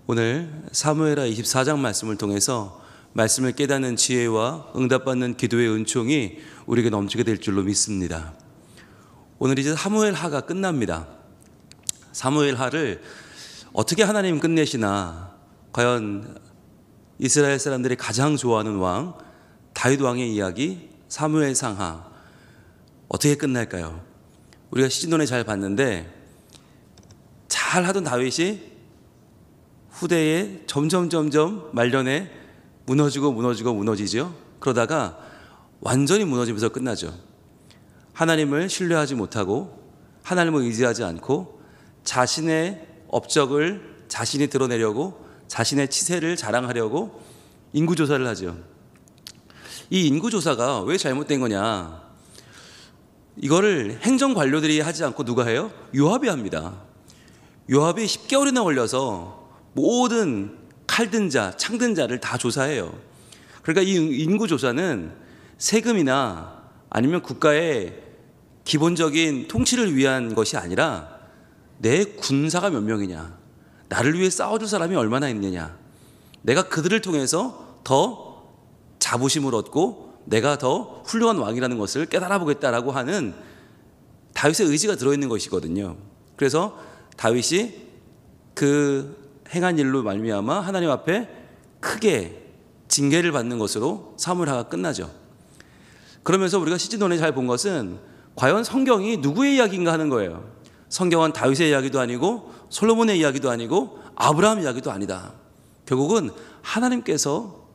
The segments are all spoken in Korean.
오늘 사무엘하 24장 말씀을 통해서 말씀을 깨닫는 지혜와 응답받는 기도의 은총이 우리에게 넘치게 될 줄로 믿습니다. 오늘 이제 사무엘하가 끝납니다. 사무엘하를 어떻게 하나님 끝내시나, 과연 이스라엘 사람들이 가장 좋아하는 왕 다윗 왕의 이야기 사무엘상하 어떻게 끝날까요? 우리가 시즌론에 잘 봤는데, 잘 하던 다윗이 후대에 점점 말년에 무너지죠. 그러다가 완전히 무너지면서 끝나죠. 하나님을 신뢰하지 못하고 하나님을 의지하지 않고 자신의 업적을 자신이 드러내려고, 자신의 치세를 자랑하려고 인구조사를 하죠. 이 인구조사가 왜 잘못된 거냐, 이거를 행정관료들이 하지 않고 누가 해요? 요압이 합니다. 요압이 10개월이나 걸려서 모든 칼든 자, 창든 자를 다 조사해요. 그러니까 이 인구조사는 세금이나 아니면 국가의 기본적인 통치를 위한 것이 아니라 내 군사가 몇 명이냐, 나를 위해 싸워줄 사람이 얼마나 있느냐, 내가 그들을 통해서 더 자부심을 얻고 내가 더 훌륭한 왕이라는 것을 깨달아 보겠다라고 하는 다윗의 의지가 들어있는 것이거든요. 그래서 다윗이 그 행한 일로 말미암아 하나님 앞에 크게 징계를 받는 것으로 사무엘하가 끝나죠. 그러면서 우리가 시즌론에 잘 본 것은 과연 성경이 누구의 이야기인가 하는 거예요. 성경은 다윗의 이야기도 아니고 솔로몬의 이야기도 아니고 아브라함 이야기도 아니다. 결국은 하나님께서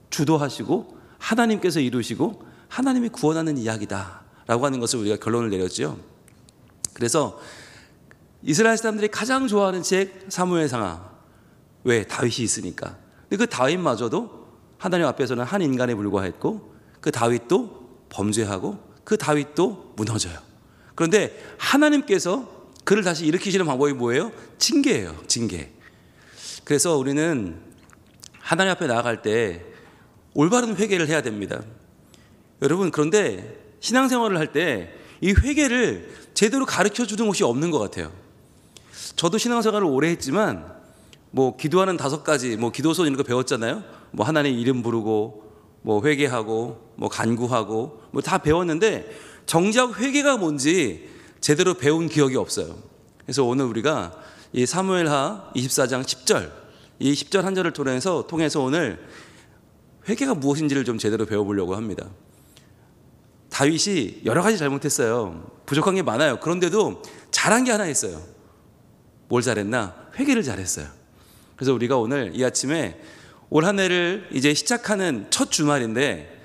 주도하시고 하나님께서 이루시고 하나님이 구원하는 이야기다라고 하는 것을 우리가 결론을 내렸죠. 그래서 이스라엘 사람들이 가장 좋아하는 책 사무엘상하, 왜? 다윗이 있으니까. 근데 그 다윗마저도 하나님 앞에서는 한 인간에 불과했고, 그 다윗도 범죄하고 그 다윗도 무너져요. 그런데 하나님께서 그를 다시 일으키시는 방법이 뭐예요? 징계예요. 징계. 그래서 우리는 하나님 앞에 나아갈 때 올바른 회개를 해야 됩니다. 여러분, 그런데 신앙생활을 할 때 이 회개를 제대로 가르쳐 주는 곳이 없는 것 같아요. 저도 신앙생활을 오래 했지만 기도하는 5가지 기도서 이런 거 배웠잖아요. 하나님 이름 부르고 회개하고 간구하고 다 배웠는데 정작 회개가 뭔지 제대로 배운 기억이 없어요. 그래서 오늘 우리가 이 사무엘하 24장 10절, 이 10절 한 절을 통해서 오늘 회개가 무엇인지를 좀 제대로 배워보려고 합니다. 다윗이 여러 가지 잘못했어요. 부족한 게 많아요. 그런데도 잘한 게 하나 있어요. 뭘 잘했나? 회개를 잘했어요. 그래서 우리가 오늘 이 아침에 올 한 해를 이제 시작하는 첫 주말인데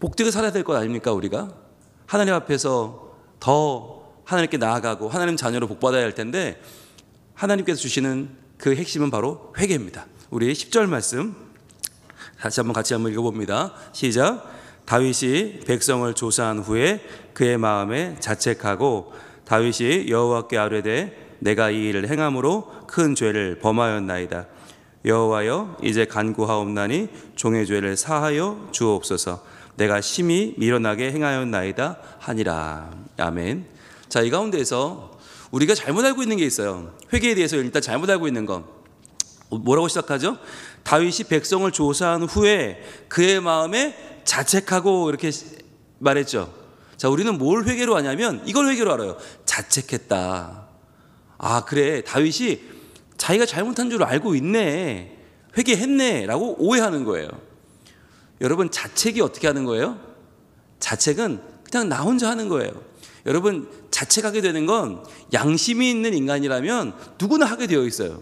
복되게 살아야 될 것 아닙니까? 우리가 하나님 앞에서 더 하나님께 나아가고 하나님 자녀로 복받아야 할 텐데, 하나님께서 주시는 그 핵심은 바로 회개입니다. 우리 10절 말씀 다시 한번 같이 읽어봅니다. 시작. 다윗이 백성을 조사한 후에 그의 마음에 자책하고 다윗이 여호와께 아뢰되 내가 이 일을 행함으로 큰 죄를 범하였나이다. 여호와여, 이제 간구하옵나니 종의 죄를 사하여 주옵소서. 내가 심히 미련하게 행하였나이다 하니라. 아멘. 자, 이 가운데에서 우리가 잘못 알고 있는 게 있어요. 회개에 대해서 일단 잘못 알고 있는 건 뭐라고 시작하죠? 다윗이 백성을 조사한 후에 그의 마음에 자책하고 이렇게 말했죠. 자, 우리는 뭘 회개로 하냐면 이걸 회개로 알아요. 자책했다. 아, 그래, 다윗이 자기가 잘못한 줄 알고 있네, 회개했네 라고 오해하는 거예요. 여러분, 자책이 어떻게 하는 거예요? 자책은 그냥 나 혼자 하는 거예요. 여러분, 자책하게 되는 건 양심이 있는 인간이라면 누구나 하게 되어 있어요.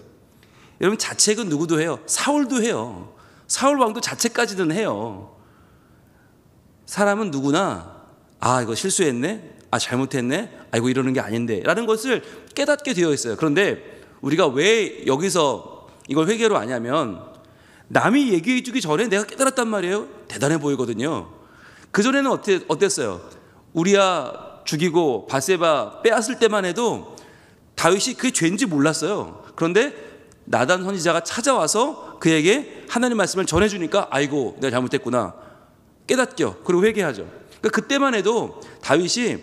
여러분, 자책은 누구도 해요. 사울도 해요. 사울 왕도 자책까지는 해요. 사람은 누구나 이거 실수했네, 잘못했네, 이거 이러는 게 아닌데 라는 것을 깨닫게 되어 있어요. 그런데 우리가 왜 여기서 이걸 회개로 하냐면, 남이 얘기해 주기 전에 내가 깨달았단 말이에요. 대단해 보이거든요. 그전에는 어땠어요? 우리야 죽이고 바세바 빼앗을 때만 해도 다윗이 그게 죄인지 몰랐어요. 그런데 나단 선지자가 찾아와서 그에게 하나님 말씀을 전해주니까 아이고, 내가 잘못했구나 깨닫죠. 그리고 회개하죠. 그러니까 그때만 해도 다윗이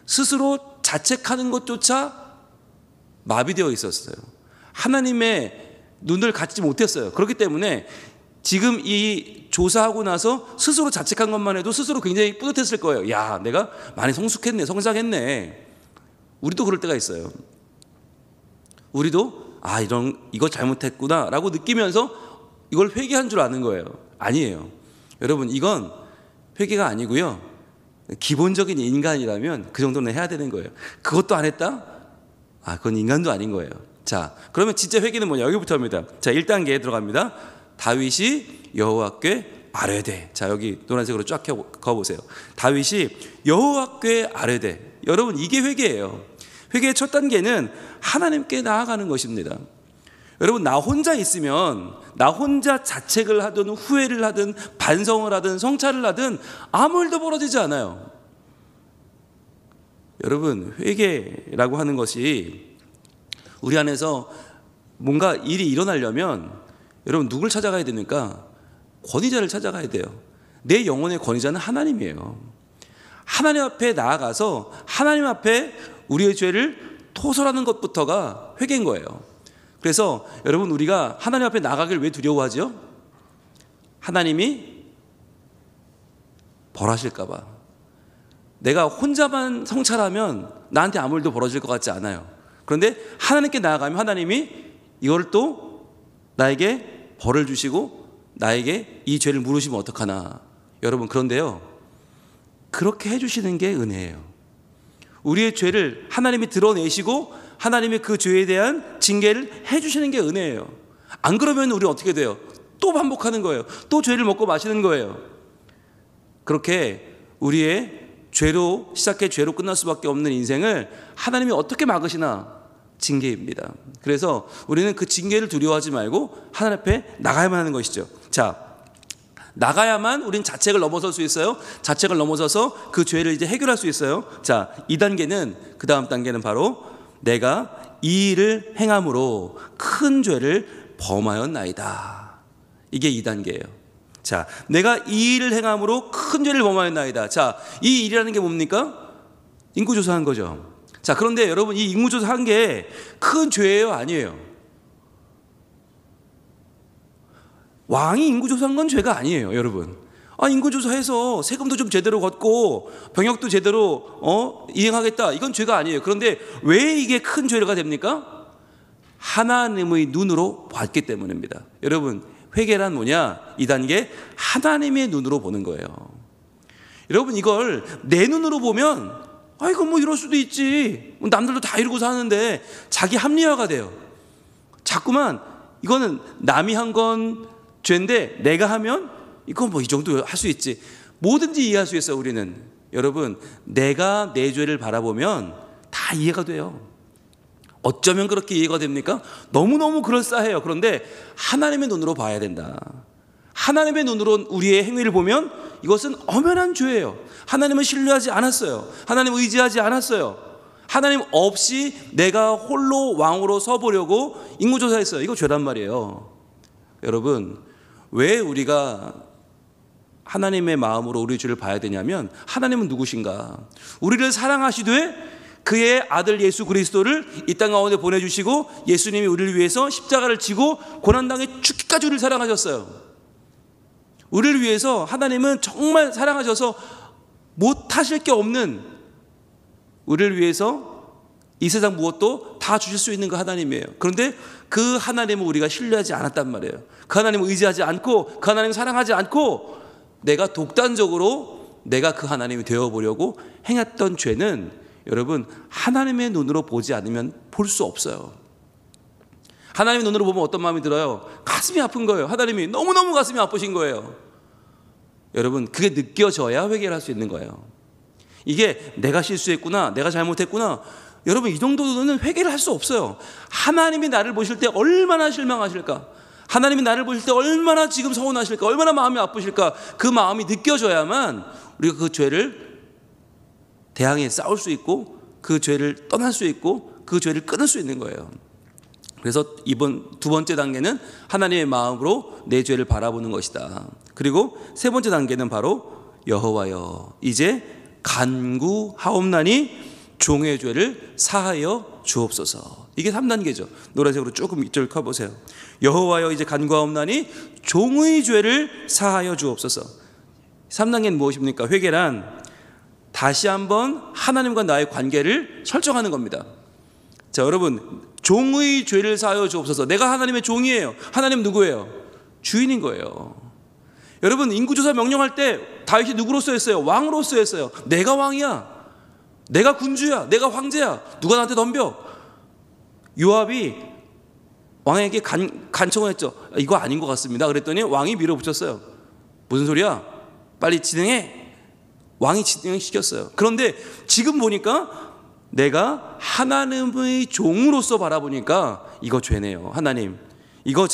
스스로 자책하는 것조차 마비되어 있었어요. 하나님의 눈을 갖지 못했어요. 그렇기 때문에 지금 이 조사하고 나서 스스로 자책한 것만 해도 스스로 굉장히 뿌듯했을 거예요. 야, 내가 많이 성숙했네, 성장했네. 우리도 그럴 때가 있어요. 우리도 이거 잘못했구나 라고 느끼면서 이걸 회개한 줄 아는 거예요. 아니에요. 여러분, 이건 회개가 아니고요, 기본적인 인간이라면 그 정도는 해야 되는 거예요. 그것도 안 했다? 그건 인간도 아닌 거예요. 자, 그러면 진짜 회개는 뭐냐? 여기부터입니다. 자, 1단계에 들어갑니다. 다윗이 여호와께 아뢰되. 자, 여기 노란색으로 쫙 그어보세요. 다윗이 여호와께 아뢰되. 여러분, 이게 회개예요. 회개의 첫 단계는 하나님께 나아가는 것입니다. 여러분, 나 혼자 있으면, 나 혼자 자책을 하든 후회를 하든 반성을 하든 성찰을 하든 아무 일도 벌어지지 않아요. 여러분, 회개라고 하는 것이 우리 안에서 뭔가 일이 일어나려면 여러분, 누굴 찾아가야 됩니까? 권위자를 찾아가야 돼요. 내 영혼의 권위자는 하나님이에요. 하나님 앞에 나아가서 하나님 앞에 우리의 죄를 토설하는 것부터가 회개인 거예요. 그래서 여러분, 우리가 하나님 앞에 나가길 왜 두려워하죠? 하나님이 벌하실까 봐. 내가 혼자만 성찰하면 나한테 아무 일도 벌어질 것 같지 않아요. 그런데 하나님께 나아가면 하나님이 이걸 또 나에게 벌을 주시고 나에게 이 죄를 물으시면 어떡하나. 여러분, 그런데요, 그렇게 해주시는 게 은혜예요. 우리의 죄를 하나님이 드러내시고 하나님이 그 죄에 대한 징계를 해주시는 게 은혜예요. 안 그러면 우리 어떻게 돼요? 또 반복하는 거예요. 또 죄를 먹고 마시는 거예요. 그렇게 우리의 죄로 시작해 죄로 끝날 수밖에 없는 인생을 하나님이 어떻게 막으시나? 징계입니다. 그래서 우리는 그 징계를 두려워하지 말고 하나님 앞에 나가야만 하는 것이죠. 자, 나가야만 우린 자책을 넘어설 수 있어요. 자책을 넘어서서 그 죄를 이제 해결할 수 있어요. 자, 2단계는, 그 다음 단계는 바로 내가 이 일을 행함으로 큰 죄를 범하였나이다. 이게 2단계예요. 자, 내가 이 일을 행함으로 큰 죄를 범하였나이다. 자, 이 일이라는 게 뭡니까? 인구조사한 거죠. 자, 그런데 여러분, 이 인구조사한 게 큰 죄예요, 아니에요? 왕이 인구조사한 건 죄가 아니에요, 여러분. 인구조사해서 세금도 좀 제대로 걷고 병역도 제대로 이행하겠다, 이건 죄가 아니에요. 그런데 왜 이게 큰 죄가 됩니까? 하나님의 눈으로 봤기 때문입니다. 여러분, 회개란 뭐냐? 2단계, 하나님의 눈으로 보는 거예요. 여러분, 이걸 내 눈으로 보면 이건 뭐 이럴 수도 있지, 남들도 다 이러고 사는데, 자기 합리화가 돼요. 자꾸만 이거는 남이 한 건 죄인데 내가 하면 이건 뭐 이 정도 할 수 있지, 뭐든지 이해할 수 있어요. 우리는, 여러분, 내가 내 죄를 바라보면 다 이해가 돼요. 어쩌면 그렇게 이해가 됩니까? 너무너무 그럴싸해요. 그런데 하나님의 눈으로 봐야 된다. 하나님의 눈으로 우리의 행위를 보면 이것은 엄연한 죄예요. 하나님을 신뢰하지 않았어요. 하나님을 의지하지 않았어요. 하나님 없이 내가 홀로 왕으로 서보려고 인구조사했어요. 이거 죄란 말이에요. 여러분, 왜 우리가 하나님의 마음으로 우리 죄를 봐야 되냐면, 하나님은 누구신가? 우리를 사랑하시되 그의 아들 예수 그리스도를 이 땅 가운데 보내주시고, 예수님이 우리를 위해서 십자가를 지고 고난당해 죽기까지 우리를 사랑하셨어요. 우리를 위해서 하나님은 정말 사랑하셔서 못하실 게 없는, 우리를 위해서 이 세상 무엇도 다 주실 수 있는 그 하나님이에요. 그런데 그 하나님을 우리가 신뢰하지 않았단 말이에요. 그 하나님을 의지하지 않고, 그 하나님을 사랑하지 않고, 내가 독단적으로 내가 그 하나님이 되어보려고 행했던 죄는, 여러분, 하나님의 눈으로 보지 않으면 볼 수 없어요. 하나님의 눈으로 보면 어떤 마음이 들어요? 가슴이 아픈 거예요. 하나님이 너무너무 가슴이 아프신 거예요. 여러분, 그게 느껴져야 회개를 할 수 있는 거예요. 이게 내가 실수했구나, 내가 잘못했구나, 여러분, 이 정도는 회개를 할 수 없어요. 하나님이 나를 보실 때 얼마나 실망하실까? 하나님이 나를 보실 때 얼마나 지금 서운하실까? 얼마나 마음이 아프실까? 그 마음이 느껴져야만 우리가 그 죄를 대항해 싸울 수 있고, 그 죄를 떠날 수 있고, 그 죄를 끊을 수 있는 거예요. 그래서 이번 두 번째 단계는 하나님의 마음으로 내 죄를 바라보는 것이다. 그리고 세 번째 단계는 바로 여호와여, 이제 간구하옵나니 종의 죄를 사하여 주옵소서. 이게 3단계죠. 노란색으로 조금 이쪽을 커보세요. 여호와여 이제 간구하옵나니 종의 죄를 사하여 주옵소서. 3단계는 무엇입니까? 회개란 다시 한번 하나님과 나의 관계를 설정하는 겁니다. 자, 여러분, 종의 죄를 사하여 주옵소서. 내가 하나님의 종이에요. 하나님 누구예요? 주인인 거예요. 여러분, 인구조사 명령할 때 다윗이 누구로서 했어요? 왕으로서 했어요. 내가 왕이야. 내가 군주야. 내가 황제야. 누가 나한테 덤벼? 요압이 왕에게 간청을 했죠. 이거 아닌 것 같습니다. 그랬더니 왕이 밀어붙였어요. 무슨 소리야? 빨리 진행해. 왕이 진행시켰어요. 그런데 지금 보니까 내가 하나님의 종으로서 바라보니까 이거 죄네요. 하나님, 이거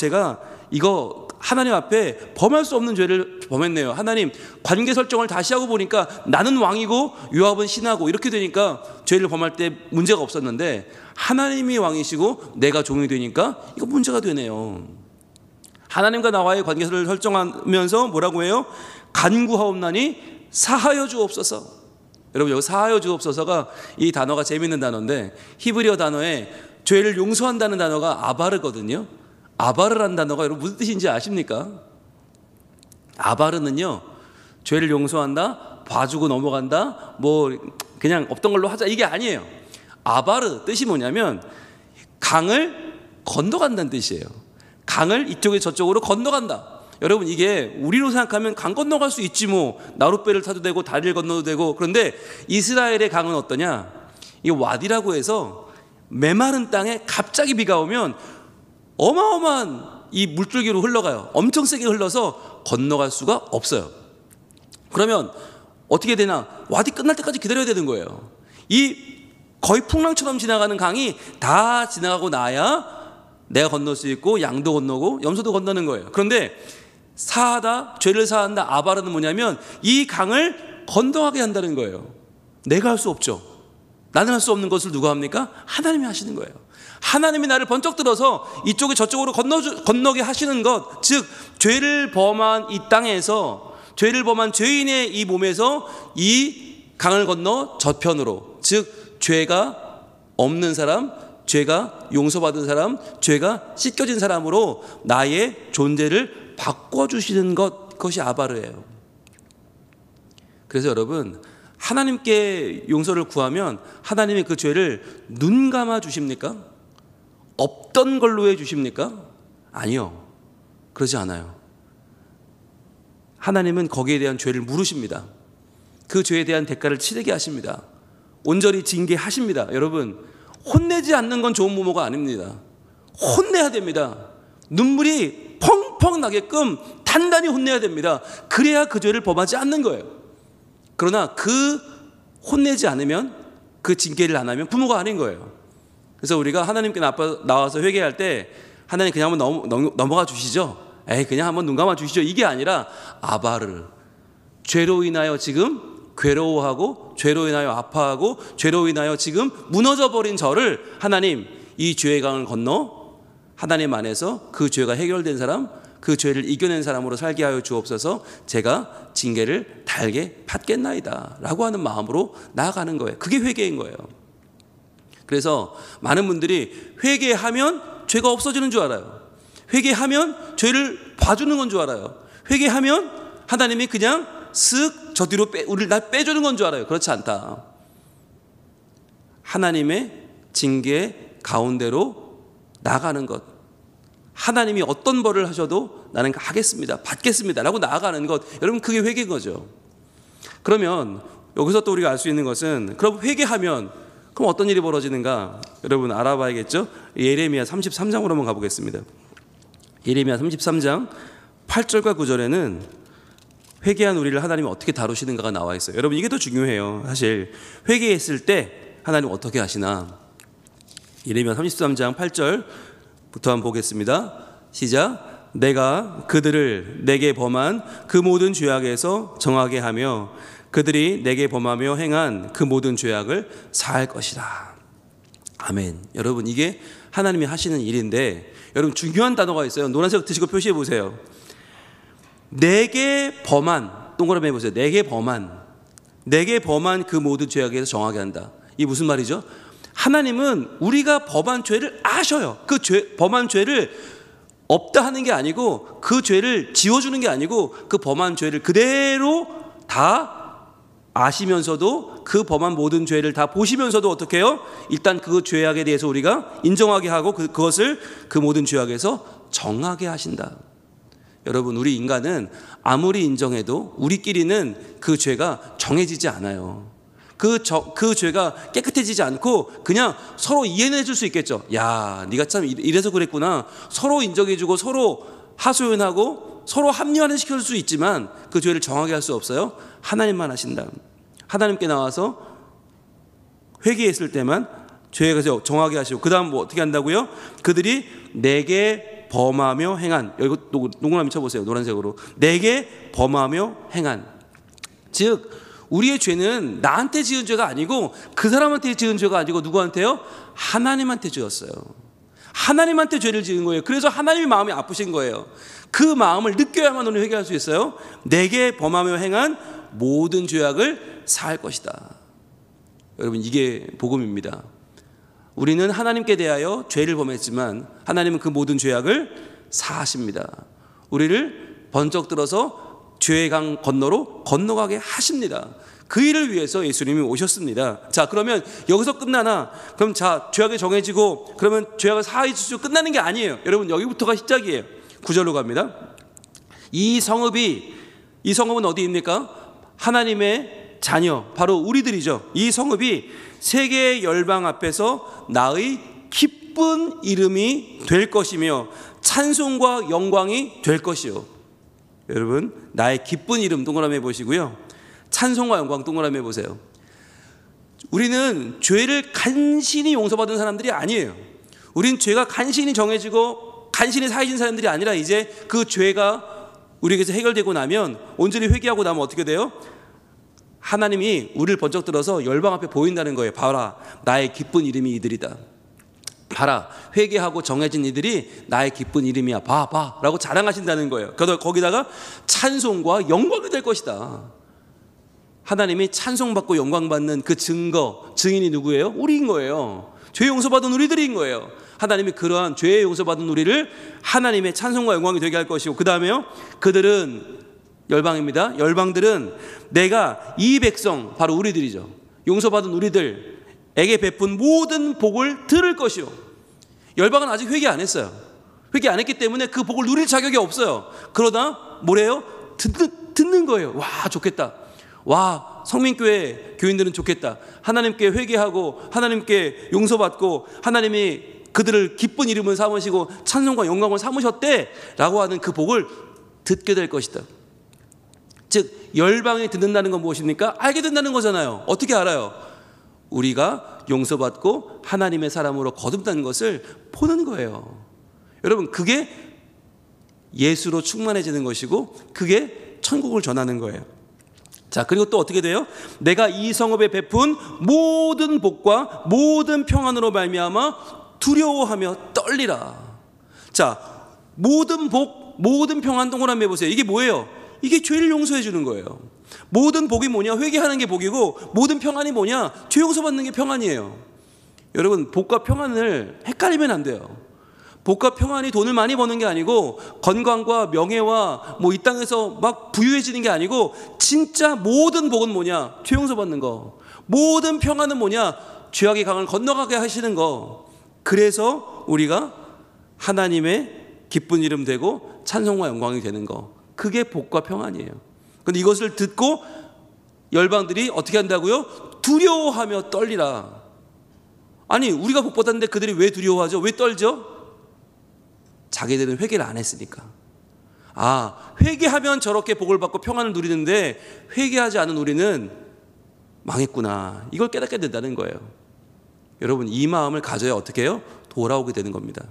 하나님 앞에 범할 수 없는 죄를 범했네요. 하나님, 관계 설정을 다시 하고 보니까 나는 왕이고 요압은 신하고 이렇게 되니까 죄를 범할 때 문제가 없었는데 하나님이 왕이시고 내가 종이 되니까 이거 문제가 되네요. 하나님과 나와의 관계를 설정하면서 뭐라고 해요? 간구하옵나니 사하여 주옵소서. 여러분, 여기 사하여 주옵소서가 이 단어가 재밌는 단어인데 히브리어 단어에 죄를 용서한다는 단어가 아바르거든요. 아바르라는 단어가 여러분 무슨 뜻인지 아십니까? 아바르는요, 죄를 용서한다, 봐주고 넘어간다, 뭐 그냥 없던 걸로 하자, 이게 아니에요. 아바르 뜻이 뭐냐면 강을 건너간다는 뜻이에요. 강을 이쪽에 저쪽으로 건너간다. 여러분, 이게 우리로 생각하면 강 건너갈 수 있지, 뭐 나룻배를 타도 되고 다리를 건너도 되고. 그런데 이스라엘의 강은 어떠냐? 이 와디라고 해서 메마른 땅에 갑자기 비가 오면 어마어마한 이 물줄기로 흘러가요. 엄청 세게 흘러서 건너갈 수가 없어요. 그러면 어떻게 되나? 와디 끝날 때까지 기다려야 되는 거예요. 이 거의 풍랑처럼 지나가는 강이 다 지나가고 나야 내가 건널 수 있고 양도 건너고 염소도 건너는 거예요. 그런데 사하다, 죄를 사한다, 아바르는 뭐냐면 이 강을 건너가게 한다는 거예요. 내가 할 수 없죠. 나는 할 수 없는 것을 누가 합니까? 하나님이 하시는 거예요. 하나님이 나를 번쩍 들어서 이쪽에 저쪽으로 건너게 하시는 것, 즉 죄를 범한 이 땅에서, 죄를 범한 죄인의 이 몸에서 이 강을 건너 저편으로, 즉 죄가 없는 사람, 죄가 용서받은 사람, 죄가 씻겨진 사람으로 나의 존재를 바꿔주시는 그것이 아바르예요. 그래서 여러분, 하나님께 용서를 구하면 하나님이 그 죄를 눈 감아 주십니까? 없던 걸로 해 주십니까? 아니요, 그러지 않아요. 하나님은 거기에 대한 죄를 물으십니다. 그 죄에 대한 대가를 치르게 하십니다. 온전히 징계하십니다. 여러분, 혼내지 않는 건 좋은 부모가 아닙니다. 혼내야 됩니다. 눈물이 펑펑 나게끔 단단히 혼내야 됩니다. 그래야 그 죄를 범하지 않는 거예요. 그러나 그 혼내지 않으면, 그 징계를 안 하면 부모가 아닌 거예요. 그래서 우리가 하나님께 나와서 회개할 때 하나님 그냥 한번 넘어가 주시죠. 에이, 그냥 한번 눈 감아 주시죠. 이게 아니라 아바르, 죄로 인하여 지금 괴로워하고, 죄로 인하여 아파하고, 죄로 인하여 지금 무너져 버린 저를 하나님, 이 죄의 강을 건너 하나님 안에서 그 죄가 해결된 사람, 그 죄를 이겨낸 사람으로 살게 하여 주옵소서. 제가 징계를 달게 받겠나이다 라고 하는 마음으로 나아가는 거예요. 그게 회개인 거예요. 그래서 많은 분들이 회개하면 죄가 없어지는 줄 알아요. 회개하면 죄를 봐주는 건 줄 알아요. 회개하면 하나님이 그냥 쓱 저 뒤로 우리를 날 빼주는 건 줄 알아요. 그렇지 않다. 하나님의 징계 가운데로 나가는 것, 하나님이 어떤 벌을 하셔도 나는 하겠습니다, 받겠습니다 라고 나아가는 것, 여러분, 그게 회개인 거죠. 그러면 여기서 또 우리가 알 수 있는 것은, 그럼 회개하면 그럼 어떤 일이 벌어지는가? 여러분 알아봐야겠죠. 예레미야 33장으로 한번 가보겠습니다. 예레미야 33장 8절과 9절에는 회개한 우리를 하나님이 어떻게 다루시는가가 나와 있어요. 여러분, 이게 더 중요해요. 사실 회개했을 때 하나님 어떻게 하시나. 예레미야 33장 8절부터 한번 보겠습니다. 시작. 내가 그들을 내게 범한 그 모든 죄악에서 정하게 하며 그들이 내게 범하며 행한 그 모든 죄악을 사할 것이다. 아멘. 여러분, 이게 하나님이 하시는 일인데, 여러분 중요한 단어가 있어요. 노란색 드시고 표시해 보세요. 내게 범한, 동그라미 해보세요. 내게 범한 그 모든 죄악에서 정하게 한다. 이게 무슨 말이죠? 하나님은 우리가 범한 죄를 아셔요. 그 범한 죄를 없다 하는 게 아니고, 그 죄를 지워주는 게 아니고, 그 범한 죄를 그대로 다 아시면서도, 그 범한 모든 죄를 다 보시면서도 어떻게 해요? 일단 그 죄악에 대해서 우리가 인정하게 하고 그것을 그 모든 죄악에서 정하게 하신다. 여러분, 우리 인간은 아무리 인정해도 우리끼리는 그 죄가 정해지지 않아요. 그 죄가 깨끗해지지 않고 그냥 서로 이해해 줄 수 있겠죠. 야, 네가 참 이래서 그랬구나. 서로 인정해주고 서로 하소연하고 서로 합리화는 시켜줄 수 있지만 그 죄를 정하게 할 수 없어요. 하나님만 하신다. 하나님께 나와서 회개했을 때만 죄에 대해서 정하게 하시고, 그 다음 뭐 어떻게 한다고요? 그들이 내게 범하며 행한, 여기 동그라미 쳐보세요. 노란색으로. 내게 범하며 행한. 즉 우리의 죄는 나한테 지은 죄가 아니고, 그 사람한테 지은 죄가 아니고 누구한테요? 하나님한테 지었어요. 하나님한테 죄를 지은 거예요. 그래서 하나님의 마음이 아프신 거예요. 그 마음을 느껴야만 우리는 회개할 수 있어요. 내게 범하며 행한 모든 죄악을 사할 것이다. 여러분, 이게 복음입니다. 우리는 하나님께 대하여 죄를 범했지만 하나님은 그 모든 죄악을 사하십니다. 우리를 번쩍 들어서 죄의 강 건너로 건너가게 하십니다. 그 일을 위해서 예수님이 오셨습니다. 자, 그러면 여기서 끝나나? 그럼 자, 죄악이 정해지고 그러면 죄악을 사하여 주시고 끝나는 게 아니에요. 여러분, 여기부터가 시작이에요. 9절로 갑니다. 이 성읍은 어디입니까? 하나님의 자녀, 바로 우리들이죠. 이 성읍이 세계의 열방 앞에서 나의 기쁜 이름이 될 것이며 찬송과 영광이 될 것이요. 여러분, 나의 기쁜 이름 동그라미 보시고요, 찬송과 영광 동그라미 보세요. 우리는 죄를 간신히 용서받은 사람들이 아니에요. 우린 죄가 간신히 정해지고 간신히 사해진 사람들이 아니라, 이제 그 죄가 우리에게서 해결되고 나면, 온전히 회개하고 나면 어떻게 돼요? 하나님이 우리를 번쩍 들어서 열방 앞에 보인다는 거예요. 봐라, 나의 기쁜 이름이 이들이다. 봐라, 회개하고 정해진 이들이 나의 기쁜 이름이야. 봐 라고 자랑하신다는 거예요. 거기다가 찬송과 영광이 될 것이다. 하나님이 찬송받고 영광받는 그 증인이 누구예요? 우리인 거예요. 죄 용서받은 우리들인 거예요. 하나님이 그러한 죄 용서받은 우리를 하나님의 찬송과 영광이 되게 할 것이고, 그 다음에요, 그들은 열방입니다. 열방들은 내가 이 백성, 바로 우리들이죠, 용서받은 우리들에게 베푼 모든 복을 들을 것이요. 열방은 아직 회개 안 했어요. 회개 안 했기 때문에 그 복을 누릴 자격이 없어요. 그러다 뭐래요? 듣는 거예요. 와, 좋겠다. 와, 성민교회 교인들은 좋겠다. 하나님께 회개하고 하나님께 용서받고 하나님이 그들을 기쁜 이름을 삼으시고 찬송과 영광을 삼으셨대 라고 하는 그 복을 듣게 될 것이다. 즉 열방이 듣는다는 건 무엇입니까? 알게 된다는 거잖아요. 어떻게 알아요? 우리가 용서받고 하나님의 사람으로 거듭난 것을 보는 거예요. 여러분, 그게 예수로 충만해지는 것이고 그게 천국을 전하는 거예요. 자, 그리고 또 어떻게 돼요? 내가 이 성읍에 베푼 모든 복과 모든 평안으로 말미암아 두려워하며 떨리라. 자, 모든 복, 모든 평안 동그라미 해보세요. 이게 뭐예요? 이게 죄를 용서해 주는 거예요. 모든 복이 뭐냐? 회개하는 게 복이고, 모든 평안이 뭐냐? 죄 용서받는 게 평안이에요. 여러분, 복과 평안을 헷갈리면 안 돼요. 복과 평안이 돈을 많이 버는 게 아니고, 건강과 명예와 뭐 이 땅에서 막 부유해지는 게 아니고, 진짜 모든 복은 뭐냐? 죄 용서받는 거. 모든 평안은 뭐냐? 죄악의 강을 건너가게 하시는 거. 그래서 우리가 하나님의 기쁜 이름 되고 찬송과 영광이 되는 거, 그게 복과 평안이에요. 그런데 이것을 듣고 열방들이 어떻게 한다고요? 두려워하며 떨리라. 아니, 우리가 복 받았는데 그들이 왜 두려워하죠? 왜 떨죠? 자기들은 회개를 안 했으니까. 아, 회개하면 저렇게 복을 받고 평안을 누리는데 회개하지 않은 우리는 망했구나. 이걸 깨닫게 된다는 거예요. 여러분, 이 마음을 가져야 어떻게 해요? 돌아오게 되는 겁니다.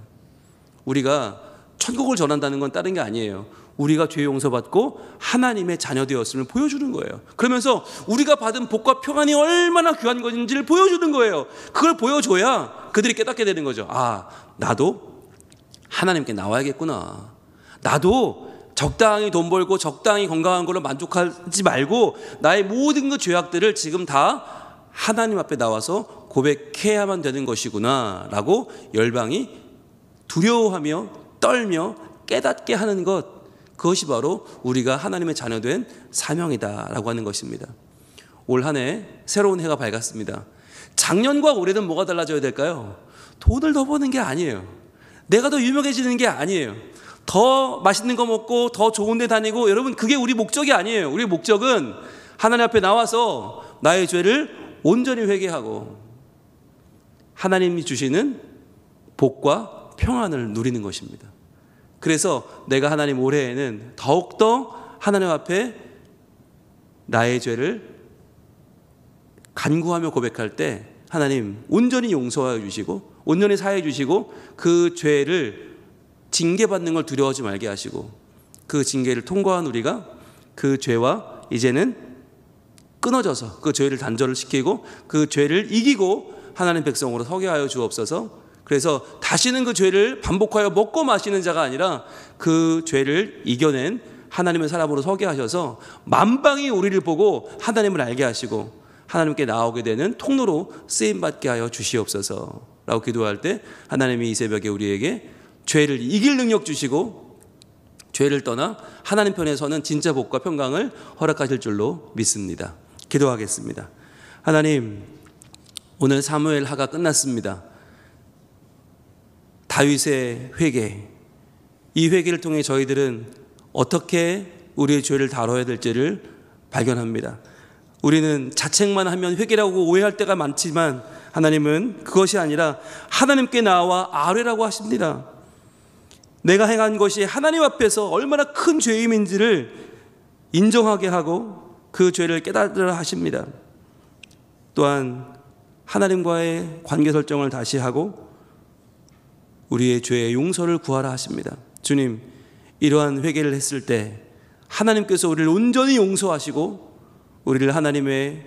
우리가 천국을 전한다는 건 다른 게 아니에요. 우리가 죄 용서받고 하나님의 자녀 되었음을 보여주는 거예요. 그러면서 우리가 받은 복과 평안이 얼마나 귀한 것인지를 보여주는 거예요. 그걸 보여줘야 그들이 깨닫게 되는 거죠. 아, 나도 하나님께 나와야겠구나. 나도 적당히 돈 벌고 적당히 건강한 걸로 만족하지 말고 나의 모든 그 죄악들을 지금 다 하나님 앞에 나와서 고백해야만 되는 것이구나 라고 열방이 두려워하며 떨며 깨닫게 하는 것, 그것이 바로 우리가 하나님의 자녀된 사명이다 라고 하는 것입니다. 올 한 해 새로운 해가 밝았습니다. 작년과 올해는 뭐가 달라져야 될까요? 돈을 더 버는 게 아니에요. 내가 더 유명해지는 게 아니에요. 더 맛있는 거 먹고 더 좋은 데 다니고, 여러분 그게 우리 목적이 아니에요. 우리 목적은 하나님 앞에 나와서 나의 죄를 온전히 회개하고 하나님이 주시는 복과 평안을 누리는 것입니다. 그래서 내가 하나님 올해에는 더욱더 하나님 앞에 나의 죄를 간구하며 고백할 때 하나님 온전히 용서하여 주시고 온전히 사해 주시고, 그 죄를 징계받는 걸 두려워하지 말게 하시고, 그 징계를 통과한 우리가 그 죄와 이제는 끊어져서 그 죄를 단절을 시키고 그 죄를 이기고 하나님 백성으로 서게 하여 주옵소서. 그래서 다시는 그 죄를 반복하여 먹고 마시는 자가 아니라 그 죄를 이겨낸 하나님의 사람으로 서게 하셔서 만방이 우리를 보고 하나님을 알게 하시고 하나님께 나오게 되는 통로로 쓰임받게 하여 주시옵소서 라고 기도할 때, 하나님이 이 새벽에 우리에게 죄를 이길 능력 주시고 죄를 떠나 하나님 편에 서는 진짜 복과 평강을 허락하실 줄로 믿습니다. 기도하겠습니다. 하나님, 오늘 사무엘 하가 끝났습니다. 다윗의 회개, 이 회개를 통해 저희들은 어떻게 우리의 죄를 다뤄야 될지를 발견합니다. 우리는 자책만 하면 회개라고 오해할 때가 많지만 하나님은 그것이 아니라 하나님께 나와 아뢰라고 하십니다. 내가 행한 것이 하나님 앞에서 얼마나 큰 죄임인지를 인정하게 하고 그 죄를 깨달으라 하십니다. 또한 하나님과의 관계 설정을 다시 하고 우리의 죄의 용서를 구하라 하십니다. 주님, 이러한 회개를 했을 때 하나님께서 우리를 온전히 용서하시고 우리를 하나님의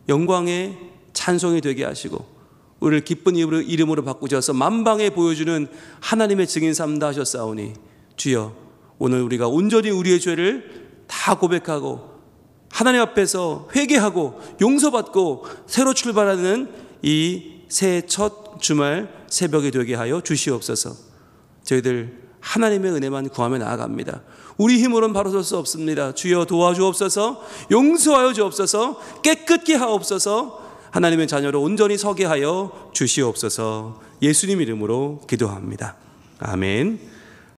영광의 찬송이 되게 하시고 우리를 기쁜 이름으로 바꾸셔서 만방에 보여주는 하나님의 증인 삼다 하셨사오니, 주여, 오늘 우리가 온전히 우리의 죄를 다 고백하고 하나님 앞에서 회개하고 용서받고 새로 출발하는 이 새해 첫 주말 새벽이 되게 하여 주시옵소서. 저희들 하나님의 은혜만 구하며 나아갑니다. 우리 힘으로는 바로 설 수 없습니다. 주여 도와주옵소서. 용서하여 주옵소서. 깨끗게 하옵소서. 하나님의 자녀로 온전히 서게 하여 주시옵소서. 예수님 이름으로 기도합니다. 아멘.